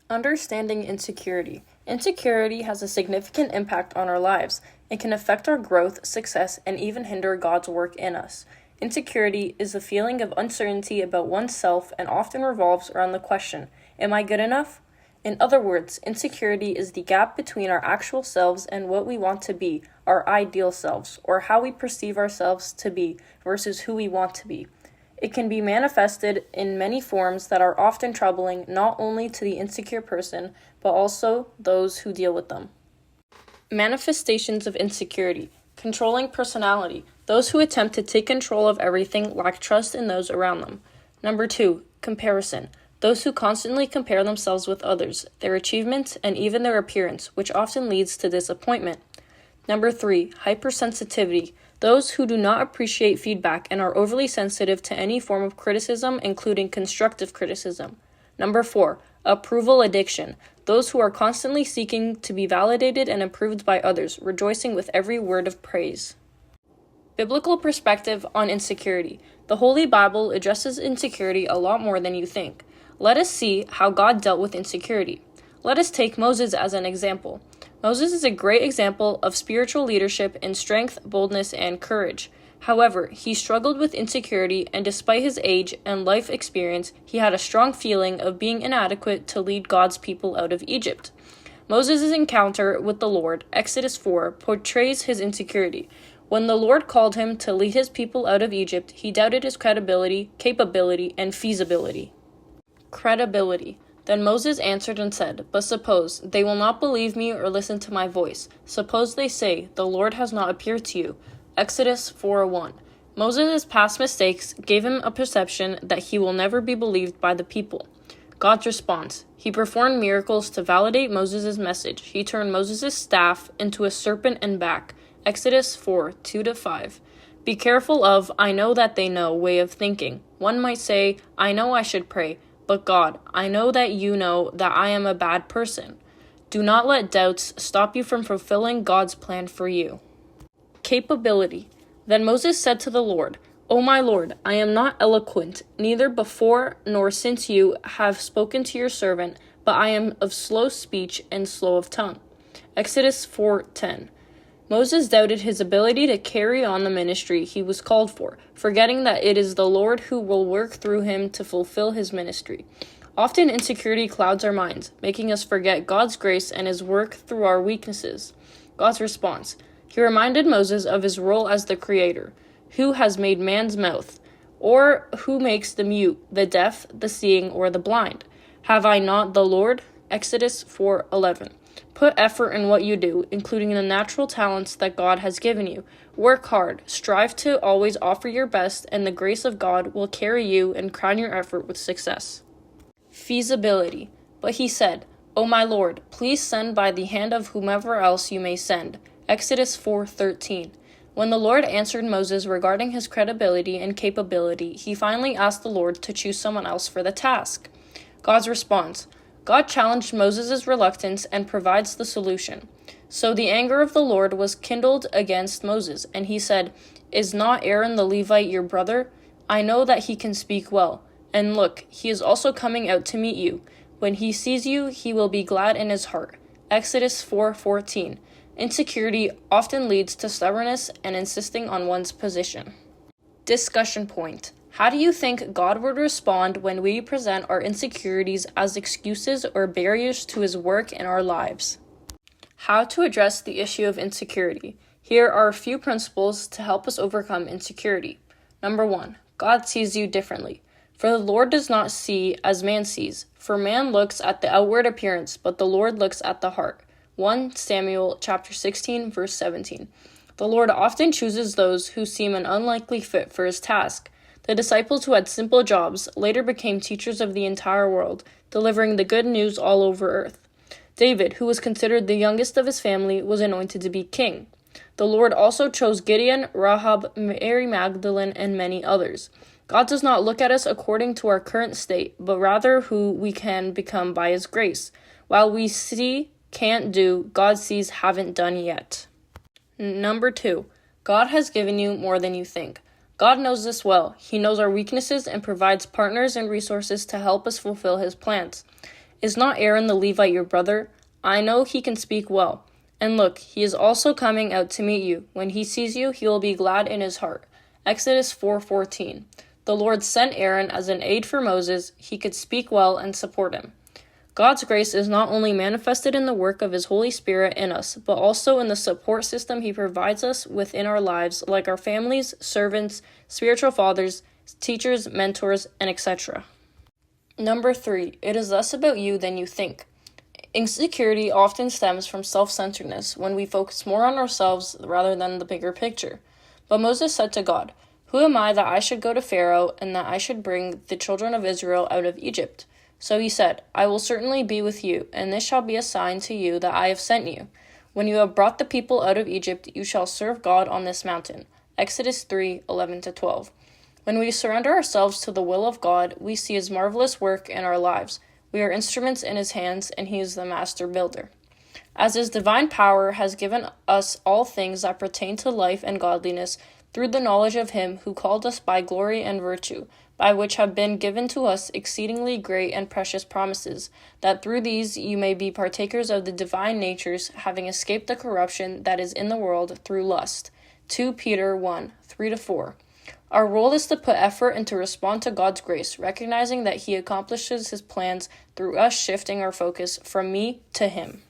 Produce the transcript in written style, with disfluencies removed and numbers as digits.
Understanding insecurity. Insecurity has a significant impact on our lives. It can affect our growth, success, and even hinder God's work in us. Insecurity is a feeling of uncertainty about oneself and often revolves around the question, am I good enough? In other words, insecurity is the gap between our actual selves and what we want to be, our ideal selves, or how we perceive ourselves to be versus who we want to be. It can be manifested in many forms that are often troubling not only to the insecure person, but also those who deal with them. Manifestations of insecurity. Controlling personality. Those who attempt to take control of everything lack trust in those around them. Number 2, comparison. Those who constantly compare themselves with others, their achievements, and even their appearance, which often leads to disappointment. Number 3, hypersensitivity. Those who do not appreciate feedback and are overly sensitive to any form of criticism, including constructive criticism. Number 4, approval addiction. Those who are constantly seeking to be validated and approved by others, rejoicing with every word of praise. Biblical perspective on insecurity. The Holy Bible addresses insecurity a lot more than you think. Let us see how God dealt with insecurity. Let us take Moses as an example. Moses is a great example of spiritual leadership in strength, boldness, and courage. However, he struggled with insecurity, and despite his age and life experience, he had a strong feeling of being inadequate to lead God's people out of Egypt. Moses' encounter with the Lord, Exodus 4, portrays his insecurity. When the Lord called him to lead his people out of Egypt, he doubted his credibility, capability, and feasibility. Credibility. Then Moses answered and said, But suppose they will not believe me or listen to my voice. Suppose they say, The Lord has not appeared to you. Exodus 4:1. Moses' past mistakes gave him a perception that he will never be believed by the people. God's response. He performed miracles to validate Moses' message. He turned Moses' staff into a serpent and back. Exodus 4:2-5. Be careful of, I know that they know, way of thinking. One might say, I know I should pray. But God, I know that you know that I am a bad person. Do not let doubts stop you from fulfilling God's plan for you. Capability. Then Moses said to the Lord, O my Lord, I am not eloquent, neither before nor since you have spoken to your servant, but I am of slow speech and slow of tongue. Exodus 4:10. Moses doubted his ability to carry on the ministry he was called for, forgetting that it is the Lord who will work through him to fulfill his ministry. Often insecurity clouds our minds, making us forget God's grace and his work through our weaknesses. God's response. He reminded Moses of his role as the Creator, who has made man's mouth, or who makes the mute, the deaf, the seeing, or the blind. Have I not the Lord? Exodus 4:11. Put effort in what you do, including the natural talents that God has given you. Work hard, strive to always offer your best, and the grace of God will carry you and crown your effort with success. Feasibility. But he said, O my Lord, please send by the hand of whomever else you may send. Exodus 4:13. When the Lord answered Moses regarding his credibility and capability, he finally asked the Lord to choose someone else for the task. God's response. God challenged Moses' reluctance and provides the solution. So the anger of the Lord was kindled against Moses, and he said, Is not Aaron the Levite your brother? I know that he can speak well. And look, he is also coming out to meet you. When he sees you, he will be glad in his heart. Exodus 4:14. Insecurity often leads to stubbornness and insisting on one's position. Discussion point. How do you think God would respond when we present our insecurities as excuses or barriers to his work in our lives? How to address the issue of insecurity. Here are a few principles to help us overcome insecurity. Number 1, God sees you differently. For the Lord does not see as man sees. For man looks at the outward appearance, but the Lord looks at the heart. 1 Samuel chapter 16, verse 17. The Lord often chooses those who seem an unlikely fit for his task. The disciples who had simple jobs later became teachers of the entire world, delivering the good news all over earth. David, who was considered the youngest of his family, was anointed to be king. The Lord also chose Gideon, Rahab, Mary Magdalene, and many others. God does not look at us according to our current state, but rather who we can become by his grace. While we see, can't do, God sees, haven't done yet. Number 2, God has given you more than you think. God knows this well. He knows our weaknesses and provides partners and resources to help us fulfill his plans. Is not Aaron the Levite your brother? I know he can speak well. And look, he is also coming out to meet you. When he sees you, he will be glad in his heart. Exodus 4:14. The Lord sent Aaron as an aide for Moses. He could speak well and support him. God's grace is not only manifested in the work of His Holy Spirit in us, but also in the support system He provides us within our lives, like our families, servants, spiritual fathers, teachers, mentors, and etc. Number 3, it is less about you than you think. Insecurity often stems from self-centeredness when we focus more on ourselves rather than the bigger picture. But Moses said to God, "Who am I that I should go to Pharaoh and that I should bring the children of Israel out of Egypt?" So he said, "I will certainly be with you, and this shall be a sign to you that I have sent you. When you have brought the people out of Egypt, you shall serve God on this mountain." Exodus 3:11-12. When we surrender ourselves to the will of God, we see His marvelous work in our lives. We are instruments in His hands, and He is the master builder. As His divine power has given us all things that pertain to life and godliness, through the knowledge of Him who called us by glory and virtue, by which have been given to us exceedingly great and precious promises, that through these you may be partakers of the divine natures, having escaped the corruption that is in the world through lust. 2 Peter 1:3-4. Our role is to put effort and to respond to God's grace, recognizing that He accomplishes His plans through us shifting our focus from me to Him.